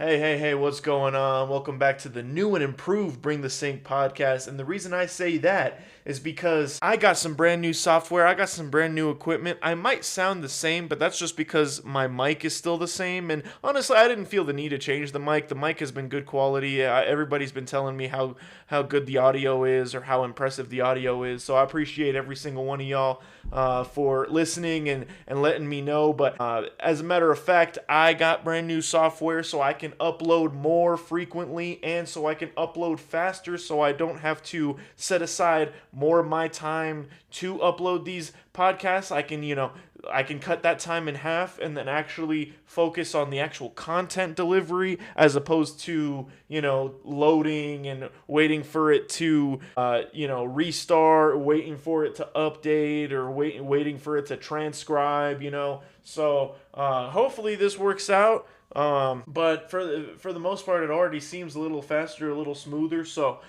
Hey, what's going on? Welcome back to the new and improved Bring the Sync podcast. And the reason I say that is because I got some brand new software, I got some brand new equipment. I might sound the same, but that's just because my mic is still the same. And honestly, I didn't feel the need to change the mic. The mic has been good quality. Everybody's been telling me how good the audio is or how impressive the audio is. So I appreciate every single one of y'all for listening and letting me know. But as a matter of fact, I got brand new software so I can upload more frequently and so I can upload faster so I don't have to set aside more of my time to upload these podcasts. I can cut that time in half and then actually focus on the actual content delivery as opposed to, loading and waiting for it to, restart, waiting for it to update or waiting for it to transcribe, So hopefully this works out. But for the most part, it already seems a little faster, a little smoother. So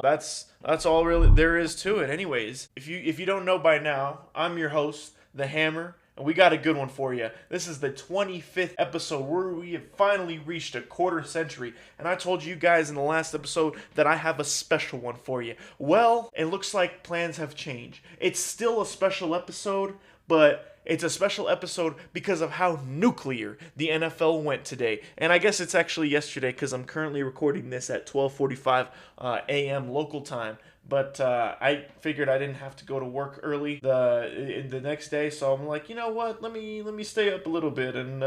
that's all really there is to it. Anyways, if you don't know by now, I'm your host, the Hammer. And we got a good one for you. This is the 25th episode where we have finally reached a quarter century. And I told you guys in the last episode that I have a special one for you. Well, it looks like plans have changed. It's still a special episode, but it's a special episode because of how nuclear the NFL went today. And I guess it's actually yesterday because I'm currently recording this at 12:45 a.m. local time. But I figured I didn't have to go to work early the next day, so I'm like, you know what? Let me stay up a little bit, and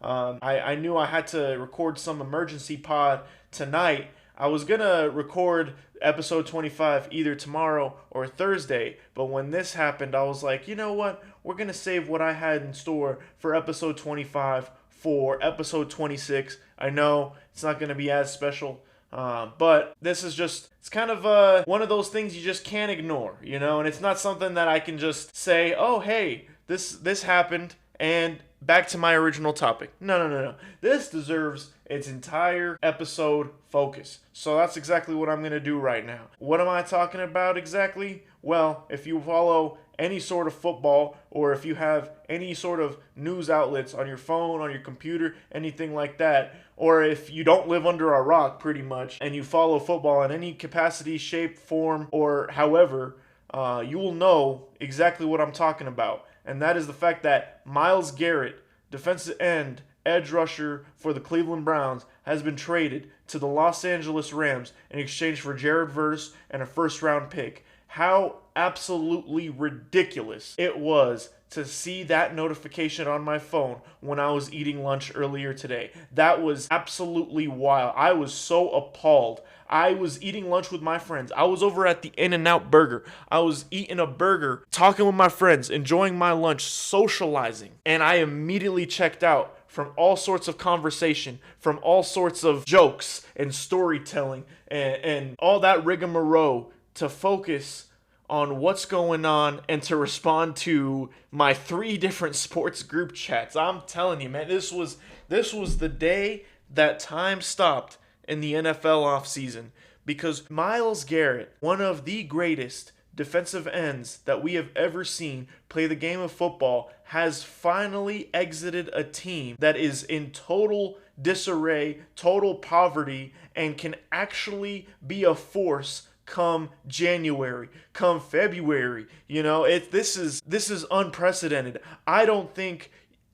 I knew I had to record some emergency pod tonight. I was gonna record episode 25 either tomorrow or Thursday, but when this happened, I was like, you know what? We're gonna save what I had in store for episode 25 for episode 26. I know it's not gonna be as special. But this is it's kind of one of those things you just can't ignore, and it's not something that I can just say, oh, hey, this happened, and back to my original topic. No. This deserves its entire episode focus. So that's exactly what I'm going to do right now. What am I talking about exactly? Well, if you follow any sort of football or if you have any sort of news outlets on your phone, on your computer, anything like that, or if you don't live under a rock pretty much and you follow football in any capacity, shape, form, or however, you will know exactly what I'm talking about. And that is the fact that Myles Garrett, defensive end, edge rusher for the Cleveland Browns, has been traded to the Los Angeles Rams in exchange for Jared Verse and a first-round pick. How absolutely ridiculous it was to see that notification on my phone when I was eating lunch earlier today. That was absolutely wild. I was so appalled. I was eating lunch with my friends. I was over at the In-N-Out Burger. I was eating a burger, talking with my friends, enjoying my lunch, socializing. And I immediately checked out from all sorts of conversation, from all sorts of jokes and storytelling and all that rigmarole to focus on what's going on and to respond to my 3 different sports group chats. I'm telling you, man, this was the day that time stopped in the NFL offseason because Myles Garrett, one of the greatest defensive ends that we have ever seen play the game of football, has finally exited a team that is in total disarray, total poverty, and can actually be a force come January, come February. This is unprecedented. I don't think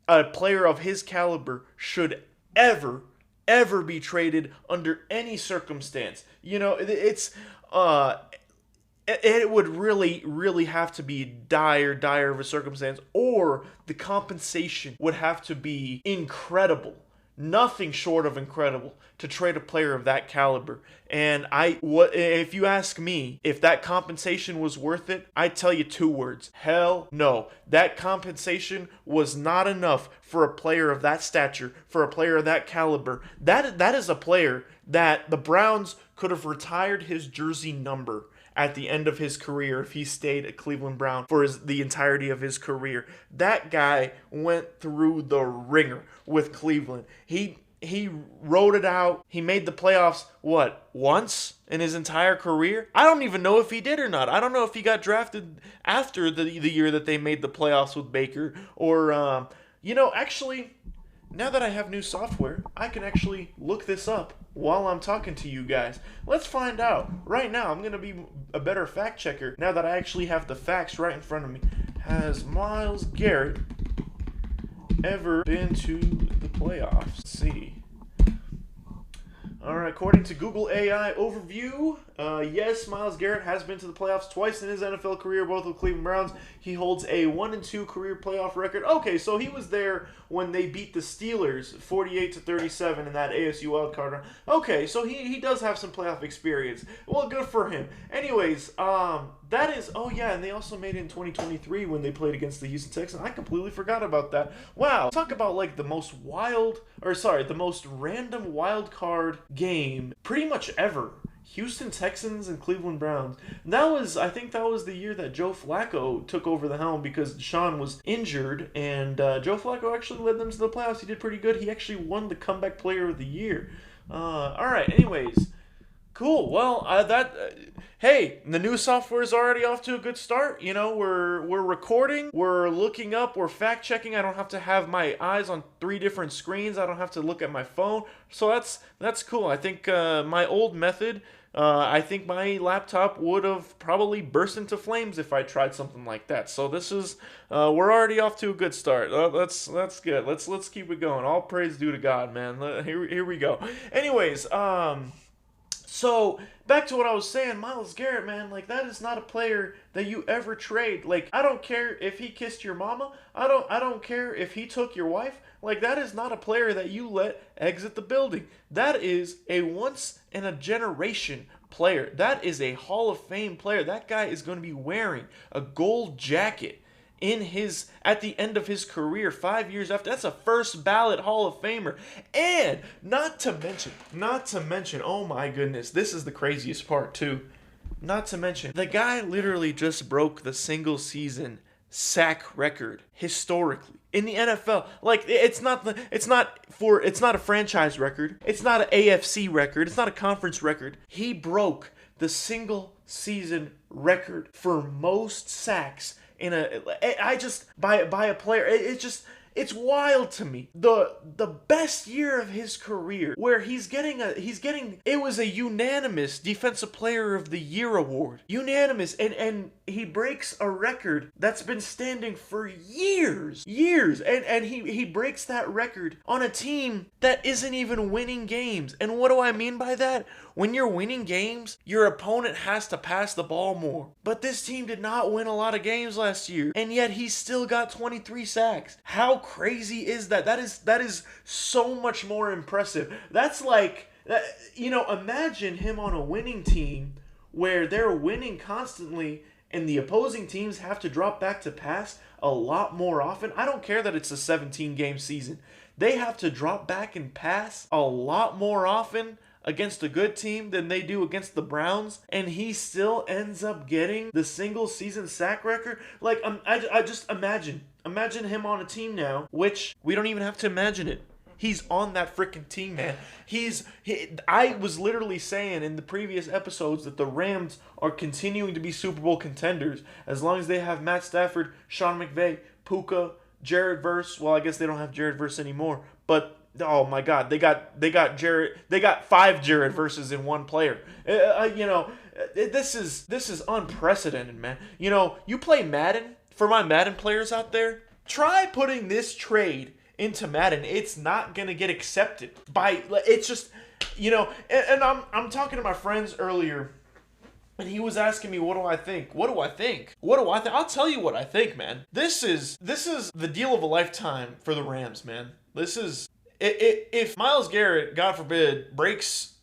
a player of his caliber should ever be traded under any circumstance. It would really have to be dire of a circumstance, or the compensation would have to be incredible. Nothing short of incredible to trade a player of that caliber. And if you ask me if that compensation was worth it, I'd tell you 2 words. Hell no. That compensation was not enough for a player of that stature, for a player of that caliber. That is a player that the Browns could have retired his jersey number at the end of his career if he stayed a Cleveland Brown for the entirety of his career. That guy went through the ringer with Cleveland. He rode it out. He made the playoffs, once in his entire career? I don't even know if he did or not. I don't know if he got drafted after the year that they made the playoffs with Baker or, actually, now that I have new software, I can actually look this up while I'm talking to you guys. Let's find out. Right now, I'm going to be a better fact checker now that I actually have the facts right in front of me. Has Myles Garrett ever been to the playoffs? Let's see. All right, according to Google AI overview, yes, Myles Garrett has been to the playoffs twice in his NFL career, both with Cleveland Browns. He holds a 1-2 career playoff record. Okay, so he was there when they beat the Steelers 48-37 in that AFC wildcard round. Okay, so he does have some playoff experience. Well, good for him. Anyways, that is, oh yeah, and they also made it in 2023 when they played against the Houston Texans. I completely forgot about that. Wow, talk about like the most random wild card game pretty much ever. Houston Texans and Cleveland Browns. I think that was the year that Joe Flacco took over the helm because Deshaun was injured, and Joe Flacco actually led them to the playoffs. He did pretty good. He actually won the Comeback Player of the Year. All right, anyways. Cool. Well, hey, the new software is already off to a good start. You know, we're recording, we're looking up, we're fact checking. I don't have to have my eyes on 3 different screens. I don't have to look at my phone. So that's cool. I think my old method, I think my laptop would have probably burst into flames if I tried something like that. So this is we're already off to a good start. That's good. Let's keep it going. All praise due to God, man. Here we go. Anyways, so, back to what I was saying, Myles Garrett, man, like, that is not a player that you ever trade. Like, I don't care if he kissed your mama. I don't care if he took your wife. Like, that is not a player that you let exit the building. That is a once-in-a-generation player. That is a Hall of Fame player. That guy is going to be wearing a gold jacket at the end of his career, 5 years after. That's a first ballot Hall of Famer. And not to mention, oh my goodness, this is the craziest part too. Not to mention, the guy literally just broke the single season sack record historically in the NFL. Like, it's not a franchise record. It's not an AFC record. It's not a conference record. He broke the single season record for most sacks by a player. It's wild to me. The best year of his career, where it was a unanimous Defensive Player of the Year award. Unanimous, and he breaks a record that's been standing for years. And he breaks that record on a team that isn't even winning games. And what do I mean by that? When you're winning games, your opponent has to pass the ball more. But this team did not win a lot of games last year, and yet he still got 23 sacks. How crazy is that? That is so much more impressive. That's like, imagine him on a winning team where they're winning constantly and the opposing teams have to drop back to pass a lot more often. I don't care that it's a 17-game season. They have to drop back and pass a lot more often against a good team than they do against the Browns, and he still ends up getting the single season sack record. Like, I just imagine him on a team now, which we don't even have to imagine it. He's on that freaking team, man. I was literally saying in the previous episodes that the Rams are continuing to be Super Bowl contenders as long as they have Matt Stafford, Sean McVay, Puka, Jared Verse. Well, I guess they don't have Jared Verse anymore, but oh my God, they got 5 Jared Verses in one player. This is unprecedented, man. You play Madden. For my Madden players out there, try putting this trade into Madden. It's not gonna get accepted it's just, and I'm talking to my friends earlier, and he was asking me, what do I think? I'll tell you what I think, man. This is the deal of a lifetime for the Rams, man. This is, if Myles Garrett, God forbid, breaks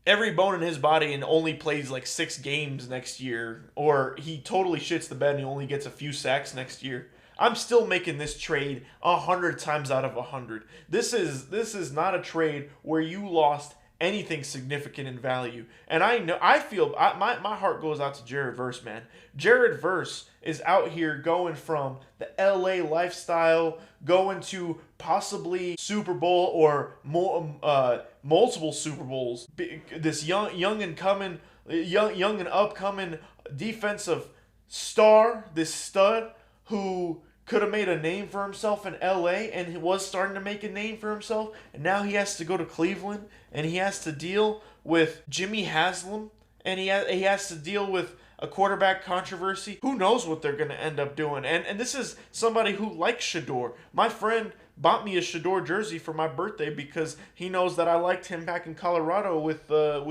every bone in his body and only plays like 6 games next year, or he totally shits the bed and he only gets a few sacks next year, I'm still making this trade 100 times out of 100. This is not a trade where you lost anything significant in value. And my heart goes out to Jared Verse, man. Jared Verse is out here going from the LA lifestyle, going to possibly Super Bowl or multiple Super Bowls. This young and upcoming defensive star, this stud who could have made a name for himself in LA, and he was starting to make a name for himself, and now he has to go to Cleveland, and he has to deal with Jimmy Haslam, and he has to deal with a quarterback controversy. Who knows what they're going to end up doing? And this is somebody who likes Shedeur. My friend bought me a Shedeur jersey for my birthday because he knows that I liked him back in Colorado with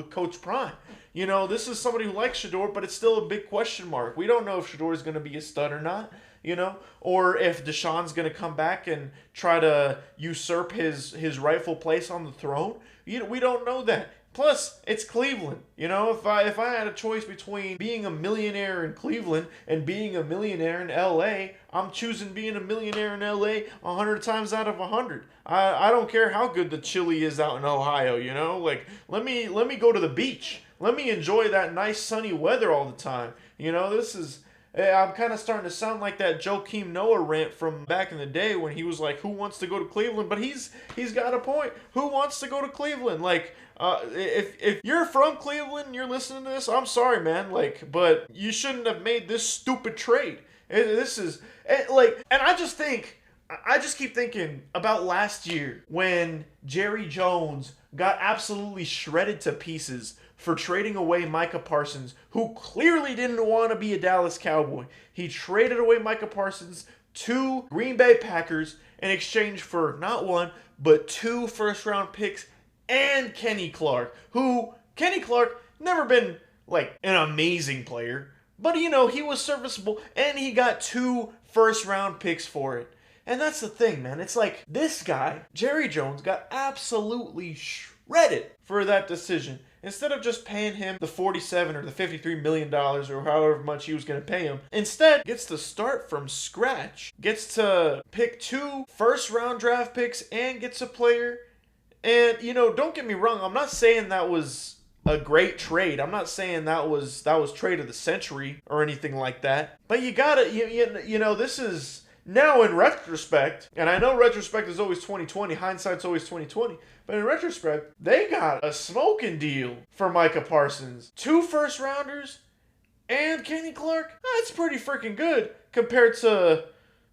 Coach Prime. You know, this is somebody who likes Shedeur, but it's still a big question mark. We don't know if Shedeur is going to be a stud or not, you know, or if Deshaun's going to come back and try to usurp his rightful place on the throne. We don't know that. Plus, it's Cleveland. You know, if I had a choice between being a millionaire in Cleveland and being a millionaire in LA, I'm choosing being a millionaire in LA 100 times out of 100. I don't care how good the chili is out in Ohio, you know? Like, let me go to the beach. Let me enjoy that nice sunny weather all the time. You know, I'm kind of starting to sound like that Joakim Noah rant from back in the day when he was like, who wants to go to Cleveland? But he's got a point. Who wants to go to Cleveland? Like, if you're from Cleveland and you're listening to this, I'm sorry, man. Like, but you shouldn't have made this stupid trade. And I just keep thinking about last year when Jerry Jones got absolutely shredded to pieces for trading away Micah Parsons, who clearly didn't want to be a Dallas Cowboy. He traded away Micah Parsons to Green Bay Packers in exchange for not one, but 2 first-round picks and Kenny Clark, Kenny Clark never been like an amazing player, but you know, he was serviceable, and he got 2 first-round picks for it. And that's the thing, man. It's like this guy, Jerry Jones, got absolutely shredded for that decision. Instead of just paying him the $47 or the $53 million or however much he was going to pay him, instead gets to start from scratch, gets to pick 2 first-round draft picks and gets a player. And, you know, don't get me wrong. I'm not saying that was a great trade. I'm not saying that was trade of the century or anything like that. But you gotta, you know, this is now in retrospect, and I know retrospect is always 2020, hindsight's always 2020, but in retrospect, they got a smoking deal for Micah Parsons. 2 first-rounders and Kenny Clark. That's pretty freaking good compared to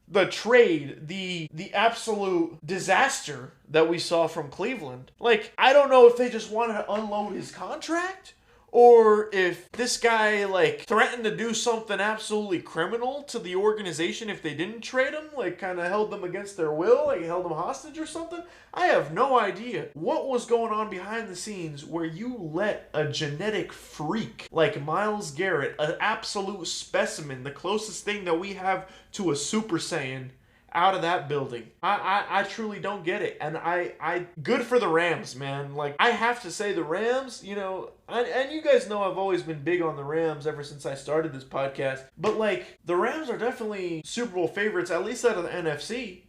the trade, the absolute disaster that we saw from Cleveland. Like, I don't know if they just wanted to unload his contract, or if this guy, like, threatened to do something absolutely criminal to the organization if they didn't trade him, like, kind of held them against their will, like, held them hostage or something. I have no idea what was going on behind the scenes where you let a genetic freak like Myles Garrett, an absolute specimen, the closest thing that we have to a Super Saiyan, out of that building. I truly don't get it. And I good for the Rams, man. Like, I have to say the Rams, you know, and you guys know I've always been big on the Rams ever since I started this podcast. But, like, the Rams are definitely Super Bowl favorites, at least out of the NFC.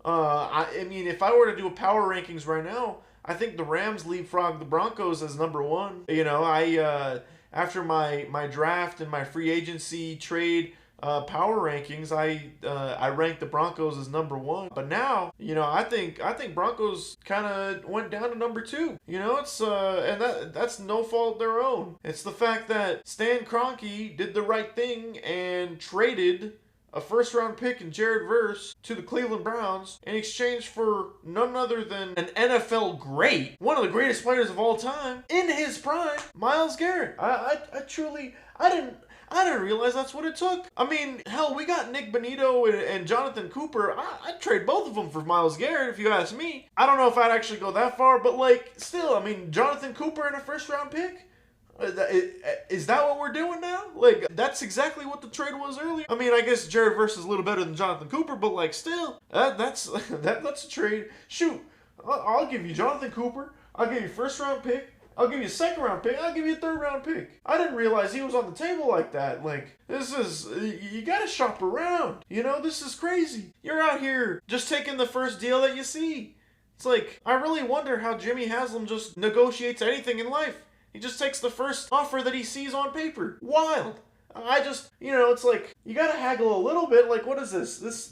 I mean, if I were to do a power rankings right now, I think the Rams leapfrog the Broncos as number 1. You know, after my draft and my free agency trade power rankings, I ranked the Broncos as number 1. But now, you know, I think Broncos kind of went down to number 2. You know, it's and that's no fault of their own. It's the fact that Stan Kroenke did the right thing and traded a first-round pick in Jared Verse to the Cleveland Browns in exchange for none other than an NFL great, one of the greatest players of all time, in his prime, Myles Garrett. I didn't realize that's what it took. I mean, hell, we got Nick Bonito and Jonathan Cooper. I'd trade both of them for Myles Garrett if you ask me. I don't know if I'd actually go that far, but, like, still, I mean, Jonathan Cooper and a first-round pick? Is that what we're doing now? Like, that's exactly what the trade was earlier. I mean, I guess Jared Verse is a little better than Jonathan Cooper, but, like, still, that's a trade. Shoot, I'll give you Jonathan Cooper. I'll give you first-round pick. I'll give you a second-round pick. I'll give you a third-round pick. I didn't realize he was on the table like that. Like, you gotta shop around. You know, this is crazy. You're out here just taking the first deal that you see. It's like, I really wonder how Jimmy Haslam just negotiates anything in life. He just takes the first offer that he sees on paper. Wild. You know, it's like, you gotta haggle a little bit. Like, what is this?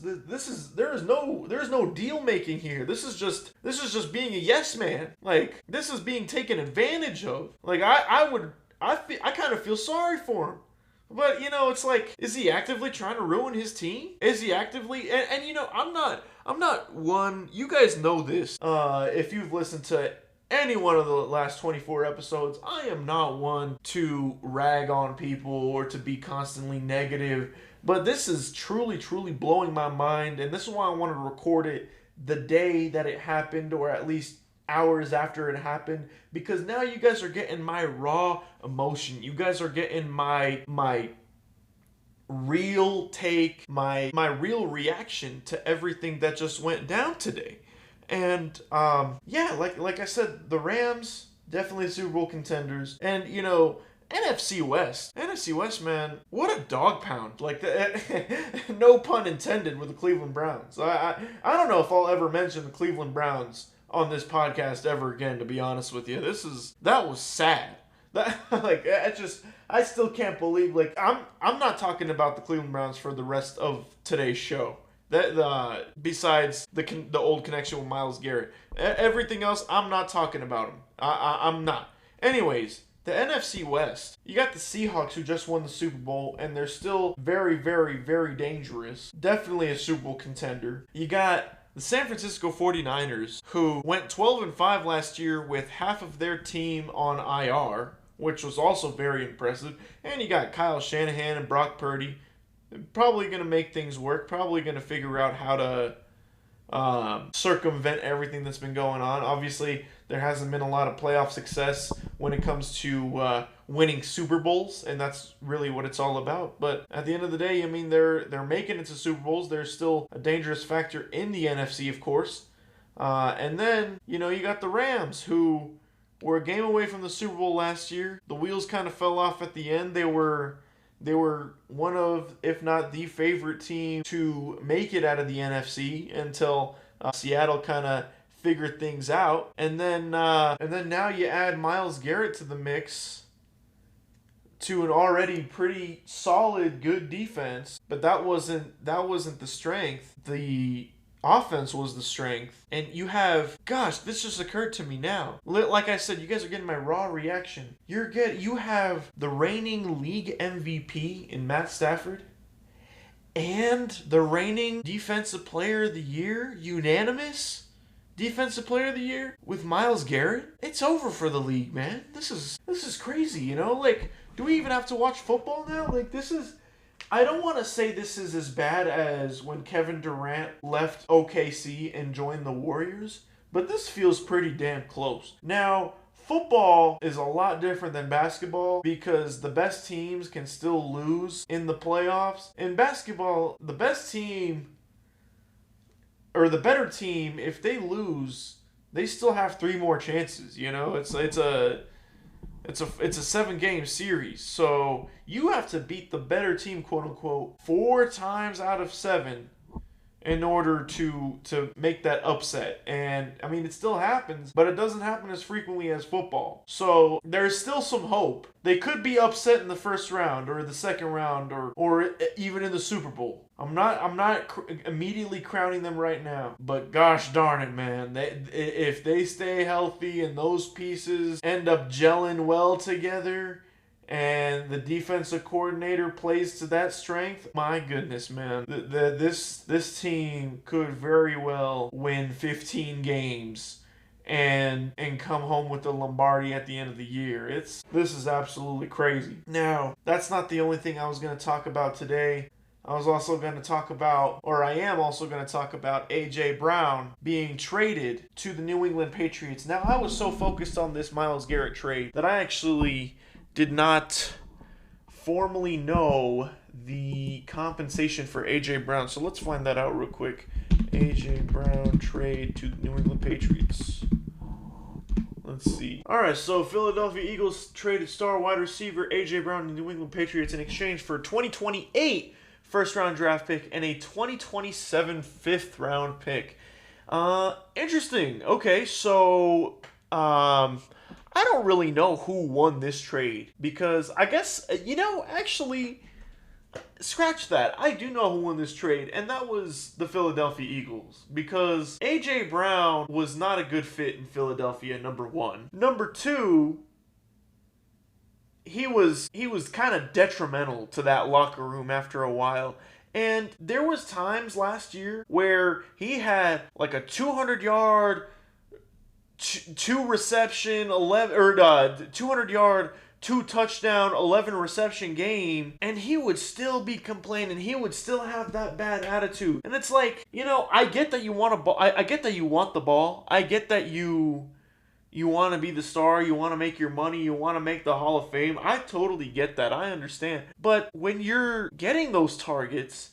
There is no deal making here. This is just being a yes man. Like, this is being taken advantage of. Like, I kind of feel sorry for him. But, it's like, is he actively trying to ruin his team? Is he actively, and I'm not one, you guys know this, if you've listened to any one of the last 24 episodes, I am not one to rag on people or to be constantly negative, but this is truly, truly blowing my mind, and this is why I wanted to record it the day that it happened, or at least hours after it happened, because now you guys are getting my raw emotion. You guys are getting my real take, my real reaction to everything that just went down today. And yeah, like I said, the Rams definitely Super Bowl contenders, and NFC West, man, what a dog pound. Like, no pun intended with the Cleveland Browns. I don't know if I'll ever mention the Cleveland Browns on this podcast ever again, to be honest with you. That was sad. I still can't believe, like, I'm not talking about the Cleveland Browns for the rest of today's show. Besides the old connection with Myles Garrett. Everything else, I'm not talking about him. I'm not. Anyways, the NFC West, you got the Seahawks, who just won the Super Bowl, and they're still very, very, very dangerous. Definitely a Super Bowl contender. You got the San Francisco 49ers, who went 12-5 last year with half of their team on IR, which was also very impressive. And you got Kyle Shanahan and Brock Purdy, probably going to make things work, probably going to figure out how to circumvent everything that's been going on. Obviously, there hasn't been a lot of playoff success when it comes to winning Super Bowls, and that's really what it's all about. But at the end of the day, I mean, they're making it to Super Bowls. They're still a dangerous factor in the NFC, of course. And then, you got the Rams, who were a game away from the Super Bowl last year. The wheels kind of fell off at the end. They were one of, if not the favorite team to make it out of the NFC until Seattle kind of figured things out. And then now you add Myles Garrett to the mix, to an already pretty solid, good defense. But that wasn't the strength. The offense was the strength. And you have, gosh, this just occurred to me now. Like I said, you guys are getting my raw reaction. You have the reigning league MVP in Matt Stafford, and the reigning defensive player of the year, unanimous defensive player of the year, with Myles Garrett. It's over for the league, man. This is crazy, Like, do we even have to watch football now? Like, I don't want to say this is as bad as when Kevin Durant left OKC and joined the Warriors, but this feels pretty damn close. Now, football is a lot different than basketball because the best teams can still lose in the playoffs. In basketball, the best team, or the better team, if they lose, they still have 3 more chances. It's a 7-game series, so you have to beat the better team, quote unquote, 4 times out of 7 in order to make that upset. And I mean, it still happens, but it doesn't happen as frequently as football. So there's still some hope. They could be upset in the first round or the second round or even in the Super Bowl. I'm not immediately crowning them right now, but gosh darn it, man, if they stay healthy and those pieces end up gelling well together, and the defensive coordinator plays to that strength, my goodness, man, this team could very well win 15 games and come home with the Lombardi at the end of the year. This is absolutely crazy. Now, that's not the only thing I was going to talk about today. I am also going to talk about A.J. Brown being traded to the New England Patriots. Now, I was so focused on this Myles Garrett trade that I actually did not formally know the compensation for A.J. Brown. So let's find that out real quick. A.J. Brown trade to the New England Patriots. Let's see. All right, so Philadelphia Eagles traded star wide receiver A.J. Brown to the New England Patriots in exchange for 2028 first-round draft pick and a 2027 fifth-round pick. Interesting. Okay, so I don't really know who won this trade because I guess, actually, scratch that. I do know who won this trade, and that was the Philadelphia Eagles because A.J. Brown was not a good fit in Philadelphia, number one. Number two, he was kind of detrimental to that locker room after a while. And there was times last year where he had like a 200-yard, two reception, 11 or 200-yard, two touchdown, 11 reception game, and he would still be complaining. He would still have that bad attitude. And it's like, I get that you want a ball. I get that you want the ball. I get that you want to be the star, you want to make your money, you want to make the Hall of Fame. I totally get that. I understand. But when you're getting those targets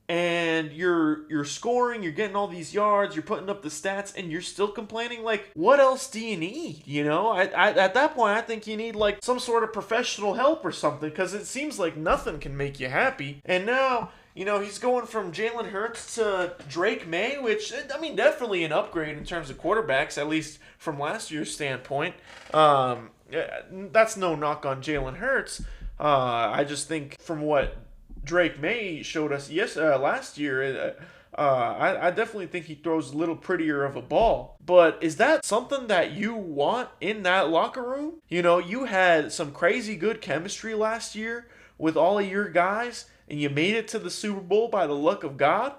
and you're scoring, you're getting all these yards, you're putting up the stats, and you're still complaining, like, what else do you need? At that point, I think you need like some sort of professional help or something, because it seems like nothing can make you happy. And now, he's going from Jalen Hurts to Drake May, which, I mean, definitely an upgrade in terms of quarterbacks, at least from last year's standpoint. That's no knock on Jalen Hurts. I just think from what Drake May showed us last year, I definitely think he throws a little prettier of a ball. But is that something that you want in that locker room? You had some crazy good chemistry last year with all of your guys, and you made it to the Super Bowl by the luck of God,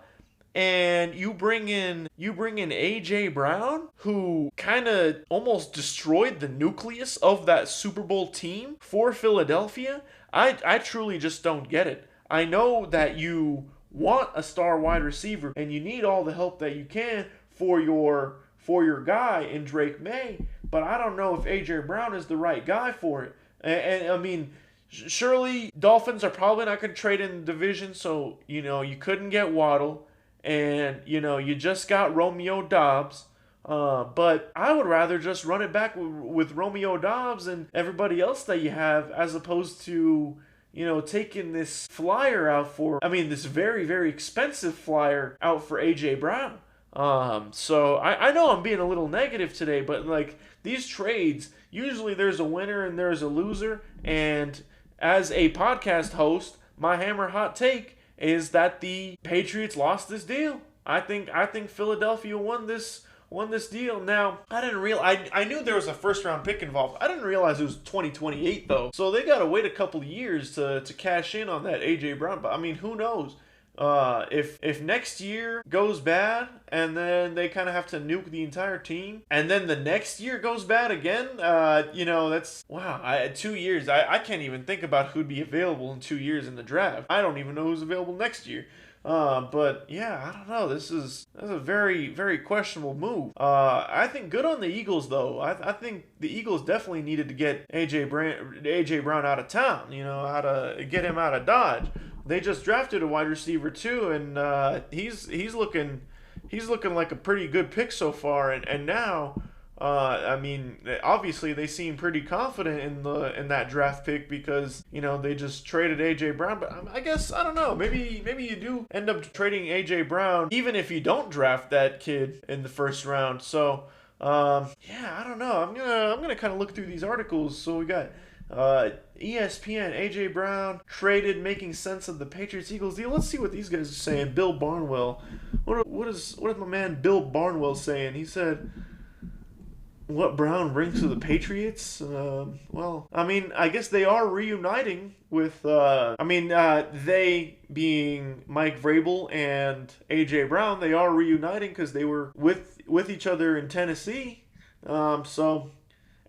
and you bring in AJ Brown, who kind of almost destroyed the nucleus of that Super Bowl team for Philadelphia. I truly just don't get it. I know that you want a star wide receiver and you need all the help that you can for your guy in Drake May, but I don't know if AJ Brown is the right guy for it. And I mean, surely Dolphins are probably not going to trade in the division, so you couldn't get Waddle, and you just got Romeo Doubs. But I would rather just run it back with Romeo Doubs and everybody else that you have, as opposed to taking this flyer out this very, very expensive flyer out for AJ Brown. So I know I'm being a little negative today, but like these trades, usually there's a winner and there's a loser. And as a podcast host, my hammer hot take is that the Patriots lost this deal. I think Philadelphia won this deal. Now, I knew there was a first round pick involved. I didn't realize it was 2028 though. So they got to wait a couple of years to cash in on that AJ Brown. But I mean, who knows? If next year goes bad and then they kind of have to nuke the entire team, and then the next year goes bad again, that's wow. 2 years. I can't even think about who'd be available in 2 years in the draft. I don't even know who's available next year. But yeah, I don't know. That's a very, very questionable move. I think good on the Eagles though. I think the Eagles definitely needed to get AJ Brown out of town. How to get him out of Dodge. They just drafted a wide receiver too, and he's looking like a pretty good pick so far. And now, obviously they seem pretty confident in that draft pick because they just traded AJ Brown. But I guess I don't know. Maybe you do end up trading AJ Brown even if you don't draft that kid in the first round. So I don't know. I'm gonna kind of look through these articles. So we got ESPN, AJ Brown traded, making sense of the Patriots-Eagles deal. Let's see what these guys are saying. Bill Barnwell. What is my man Bill Barnwell saying? He said, what Brown brings to the Patriots? I guess they are reuniting with, they being Mike Vrabel and AJ Brown, they are reuniting because they were with each other in Tennessee.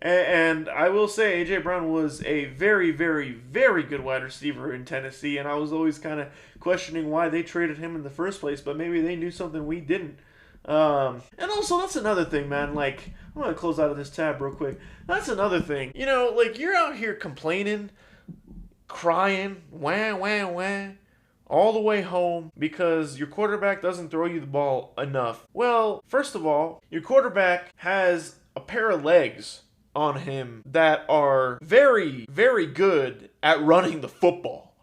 And I will say AJ Brown was a very, very, very good wide receiver in Tennessee, and I was always kind of questioning why they traded him in the first place, but maybe they knew something we didn't. And also, that's another thing, man. Like, I'm going to close out of this tab real quick. That's another thing. You're out here complaining, crying, wah, all the way home because your quarterback doesn't throw you the ball enough. Well, first of all, your quarterback has a pair of legs on him that are very, very good at running the football.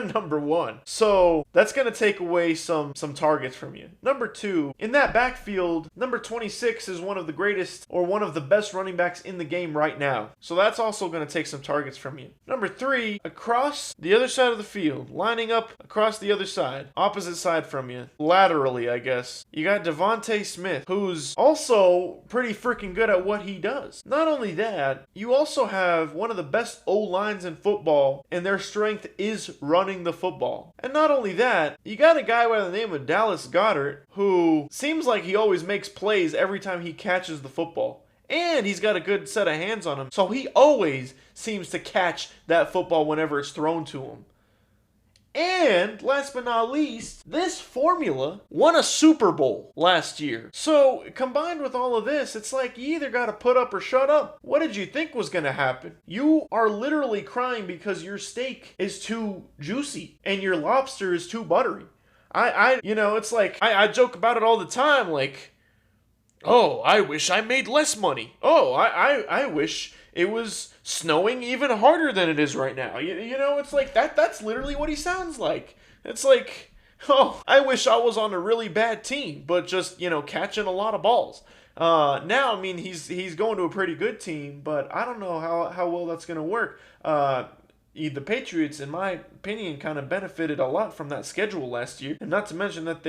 number one. So that's going to take away some targets from you. Number two, in that backfield, number 26 is one of the greatest or one of the best running backs in the game right now. So that's also going to take some targets from you. Number three, across the other side of the field, lining up across the other side, opposite side from you, laterally, I guess, you got Devontae Smith, who's also pretty freaking good at what he does. Not only that, you also have one of the best O-lines in football, and their strength is running the football. And not only that, you got a guy by the name of Dallas Goedert, who seems like he always makes plays every time he catches the football. And he's got a good set of hands on him, so he always seems to catch that football whenever it's thrown to him. And last but not least, this formula won a Super Bowl last year. So combined with all of this, it's like you either got to put up or shut up. What did you think was going to happen? You are literally crying because your steak is too juicy and your lobster is too buttery. It's like I joke about it all the time, like, oh, I wish I made less money. Oh, I wish it was snowing even harder than it is right now. It's like that's literally what he sounds like. It's like, oh, I wish I was on a really bad team, but just, catching a lot of balls. Now, I mean, he's going to a pretty good team, but I don't know how well that's going to work. The Patriots, in my opinion, kind of benefited a lot from that schedule last year. And not to mention that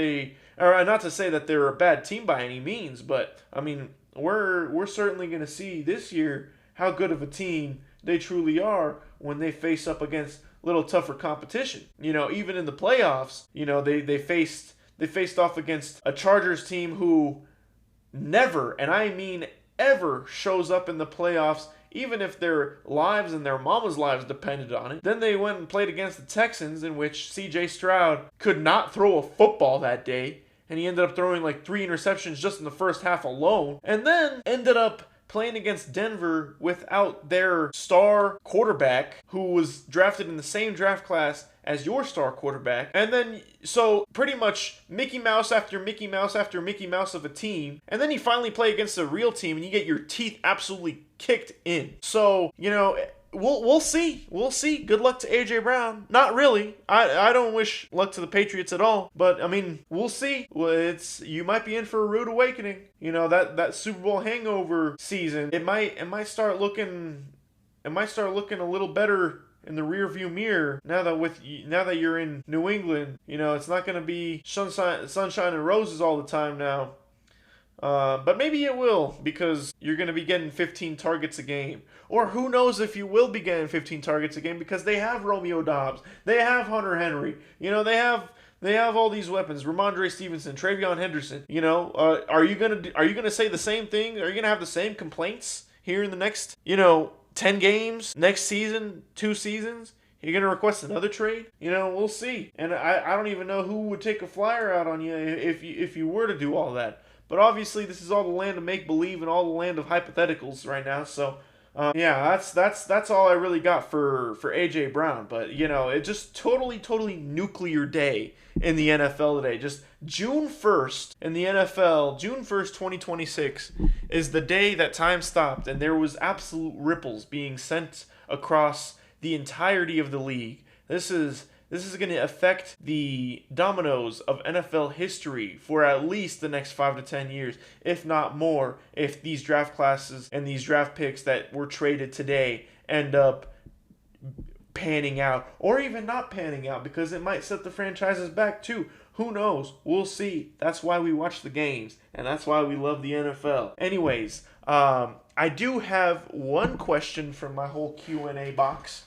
not to say that they're a bad team by any means, but, I mean, we're certainly going to see this year how good of a team they truly are when they face up against a little tougher competition. Even in the playoffs, they faced off against a Chargers team who never, and I mean ever, shows up in the playoffs, even if their lives and their mama's lives depended on it. Then they went and played against the Texans, in which C.J. Stroud could not throw a football that day, and he ended up throwing like 3 interceptions just in the first half alone, and then ended up playing against Denver without their star quarterback, who was drafted in the same draft class as your star quarterback. And then, so pretty much Mickey Mouse after Mickey Mouse after Mickey Mouse of a team. And then you finally play against a real team and you get your teeth absolutely kicked in. So, we'll see. We'll see. Good luck to A.J. Brown. Not really. I don't wish luck to the Patriots at all. But, I mean, we'll see. Well, you might be in for a rude awakening. That Super Bowl hangover season, it might start looking a little better in the rearview mirror now that you're in New England. It's not going to be sunshine and roses all the time now. But maybe it will, because you're going to be getting 15 targets a game. Or who knows if you will be getting 15 targets a game, because they have Romeo Doubs. They have Hunter Henry. They have all these weapons. Ramondre Stevenson, Travion Henderson. Are you gonna say the same thing? Are you gonna have the same complaints here in the next, 10 games, next season, 2 seasons? You're going to request another trade? We'll see. And I don't even know who would take a flyer out on you if you were to do all that. But obviously, this is all the land of make-believe and all the land of hypotheticals right now. So, that's all I really got for A.J. Brown. But, it just totally nuclear day in the NFL today. Just June 1st in the NFL, June 1st, 2026, is the day that time stopped. And there was absolute ripples being sent across the entirety of the league. This is going to affect the dominoes of NFL history for at least the next 5 to 10 years, if not more, if these draft classes and these draft picks that were traded today end up panning out, or even not panning out, because it might set the franchises back too. Who knows? We'll see. That's why we watch the games, and that's why we love the NFL. Anyways, I do have one question from my whole Q&A box.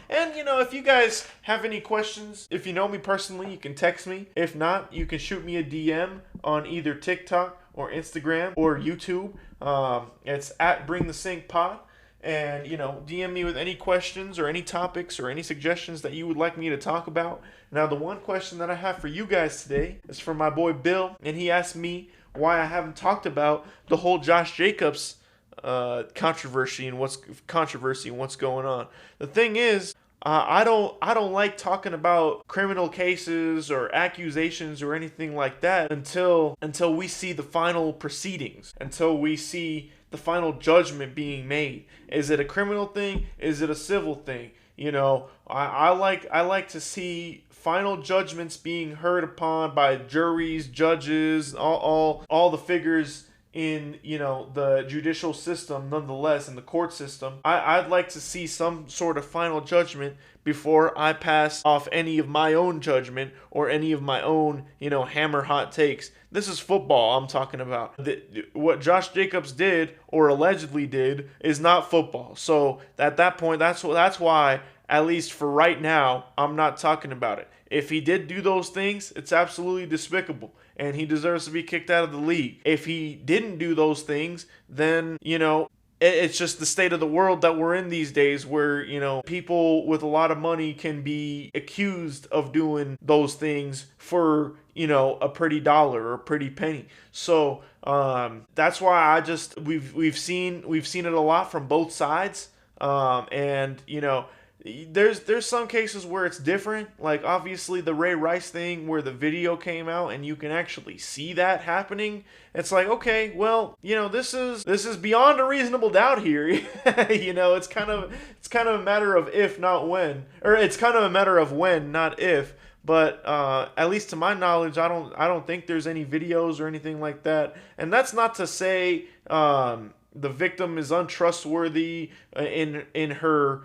If you guys have any questions, if you know me personally, you can text me. If not, you can shoot me a DM on either TikTok or Instagram or YouTube. It's at Bring the Sync Pod. And, DM me with any questions or any topics or any suggestions that you would like me to talk about. Now, the one question that I have for you guys today is from my boy Bill. And he asked me why I haven't talked about the whole Josh Jacobs controversy and what's going on. The thing is, I don't like talking about criminal cases or accusations or anything like that until we see the final proceedings, until we see the final judgment being made. Is it a criminal thing? Is it a civil thing? I like to see final judgments being heard upon by juries, judges, all the figures in the judicial system. Nonetheless, in the court system, I'd like to see some sort of final judgment before I pass off any of my own judgment or any of my own hammer hot takes. This is football I'm talking about. What Josh Jacobs did or allegedly did is not football. So at that point, that's why, at least for right now, I'm not talking about it. If he did do those things, it's absolutely despicable, and he deserves to be kicked out of the league. If he didn't do those things, then, it's just the state of the world that we're in these days, where, people with a lot of money can be accused of doing those things for, a pretty dollar or a pretty penny. So that's why we've seen it a lot from both sides. And there's some cases where it's different, like obviously the Ray Rice thing where the video came out and you can actually see that happening. It's like, okay, well, this is beyond a reasonable doubt here. It's kind of a matter of if, not when, or it's kind of a matter of when, not if. But at least to my knowledge, I don't think there's any videos or anything like that. And that's not to say the victim is untrustworthy in her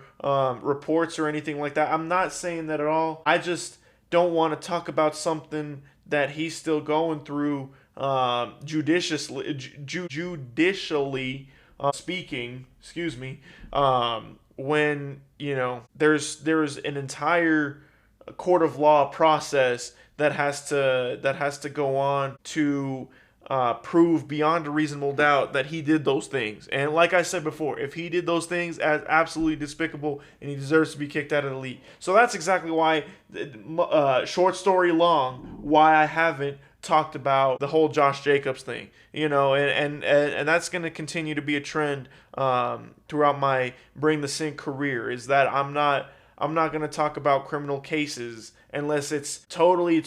reports or anything like that. I'm not saying that at all. I just don't want to talk about something that he's still going through judicially speaking. Excuse me. When there's an entire court of law process that has to go on to prove beyond a reasonable doubt that he did those things. And like I said before, if he did those things, as absolutely despicable, and he deserves to be kicked out of the league. So that's exactly why, short story long, why I haven't talked about the whole Josh Jacobs thing. And that's going to continue to be a trend throughout my Bring the Sink career, is that I'm not going to talk about criminal cases unless it's totally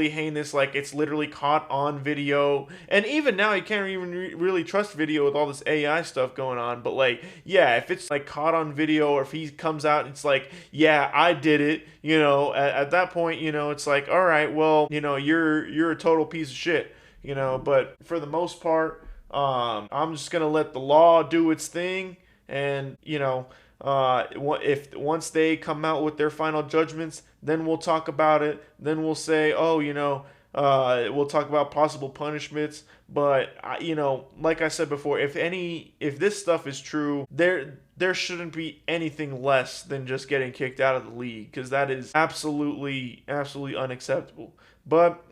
heinous, like it's literally caught on video. And even now, you can't even really trust video with all this AI stuff going on. But if it's like caught on video, or if he comes out and it's like, yeah, I did it, at that point, it's like, all right, well, you're a total piece of shit, But for the most part, I'm just going to let the law do its thing. And, if once they come out with their final judgments, then we'll talk about it. Then we'll say, we'll talk about possible punishments. But like I said before, if this stuff is true, there shouldn't be anything less than just getting kicked out of the league, because that is absolutely unacceptable. But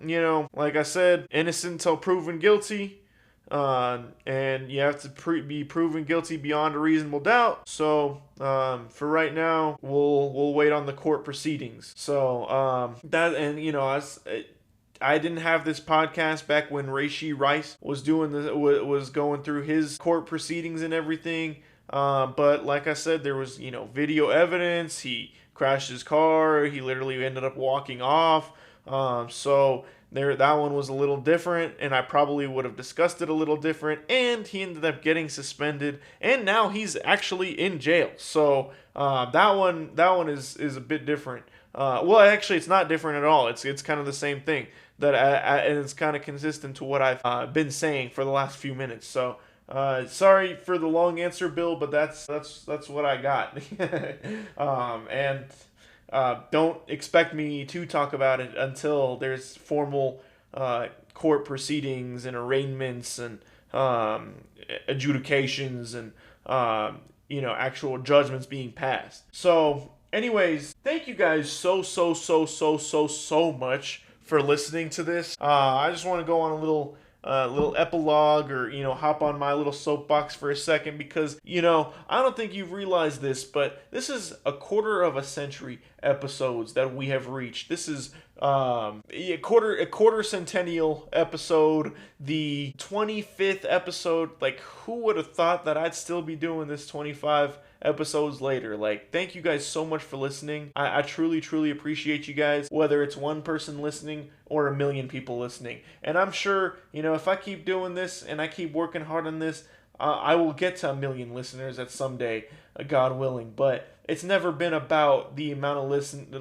like I said, innocent until proven guilty. And you have to be proven guilty beyond a reasonable doubt. So for right now, we'll wait on the court proceedings. So I didn't have this podcast back when Rashee Rice was was going through his court proceedings and everything. But like I said, there was video evidence. He crashed his car. He literally ended up walking off. So that one was a little different, and I probably would have discussed it a little different, and he ended up getting suspended, and now he's actually in jail. So that one is a bit different. Well, actually, it's not different at all. It's kind of the same thing, and it's kind of consistent to what I've been saying for the last few minutes. So sorry for the long answer, Bill, but that's what I got. And don't expect me to talk about it until there's formal court proceedings and arraignments and adjudications and actual judgments being passed. So anyways, thank you guys so much for listening to this. I just want to go on a little epilogue, or hop on my little soapbox for a second, because I don't think you've realized this, but this is a quarter of a century episodes that we have reached. This is a quarter centennial episode, the 25th episode. Like, who would have thought that I'd still be doing this 25 episodes later? Like, thank you guys so much for listening. I truly appreciate you guys, whether it's one person listening or a million people listening. And I'm sure, if I keep doing this and I keep working hard on this, I will get to 1 million listeners at someday, God willing. But it's never been about the amount of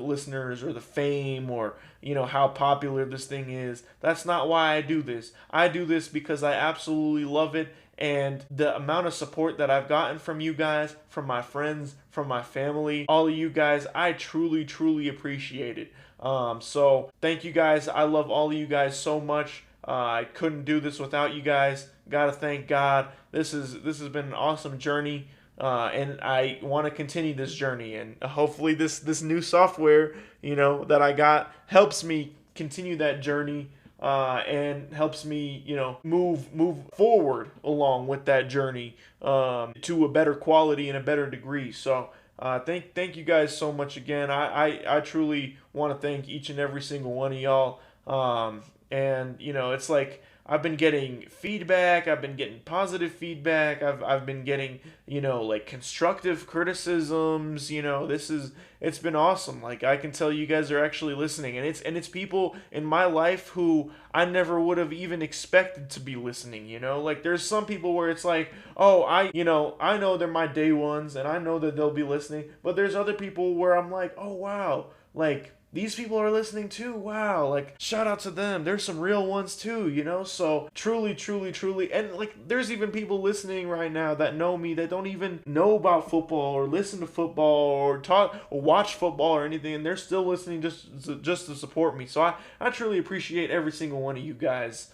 listeners or the fame or how popular this thing is. That's not why I do this. I do this because I absolutely love it, and the amount of support that I've gotten from you guys, from my friends, from my family, all of you guys, I truly, truly appreciate it. So thank you guys. I love all of you guys so much. I couldn't do this without you guys. Gotta thank God. This has been an awesome journey, and I want to continue this journey. And hopefully, this new software, that I got helps me continue that journey, and helps me, move forward along with that journey, to a better quality and a better degree. So. Thank you guys so much again. I truly want to thank each and every single one of y'all. And it's like I've been getting feedback. I've been getting positive feedback. I've been getting like constructive criticisms. It's been awesome. Like, I can tell you guys are actually listening, and it's people in my life who I never would have even expected to be listening. Like, there's some people where it's like, oh, I know they're my day ones, and I know that they'll be listening. But there's other people where I'm like, oh wow, like, these people are listening too. Wow. Like, shout out to them. There's some real ones too, So truly, truly, truly. And like, there's even people listening right now that know me that don't even know about football or listen to football or talk or watch football or anything. And they're still listening just to support me. So I truly appreciate every single one of you guys.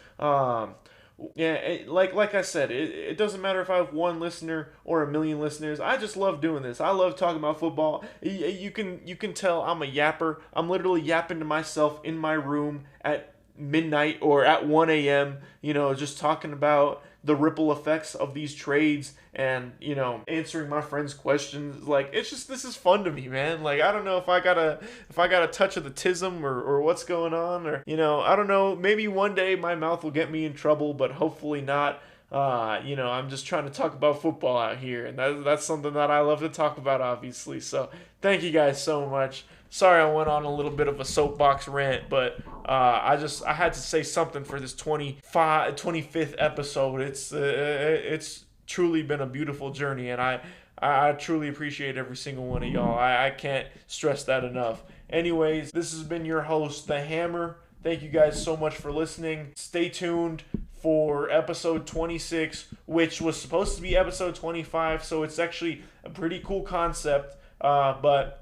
Yeah, like I said, it doesn't matter if I have 1 listener or 1 million listeners. I just love doing this. I love talking about football. You can tell I'm a yapper. I'm literally yapping to myself in my room at midnight or at 1 a.m. Just talking about the ripple effects of these trades and answering my friends' questions. Like, it's just, this is fun to me, man. Like, I don't know if I got a touch of the tism or what's going on, or I don't know, maybe one day my mouth will get me in trouble, but hopefully not. I'm just trying to talk about football out here, and that's something that I love to talk about, obviously. So thank you guys so much. Sorry I went on a little bit of a soapbox rant, but I had to say something for this 25th episode. It's truly been a beautiful journey, and I truly appreciate every single one of y'all. I can't stress that enough. Anyways, this has been your host, The Hammer. Thank you guys so much for listening. Stay tuned for episode 26, which was supposed to be episode 25, so it's actually a pretty cool concept, but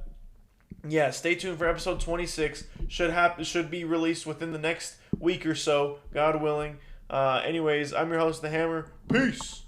yeah, stay tuned for episode 26. Should be released within the next week or so, God willing. Anyways, I'm your host, The Hammer. Peace.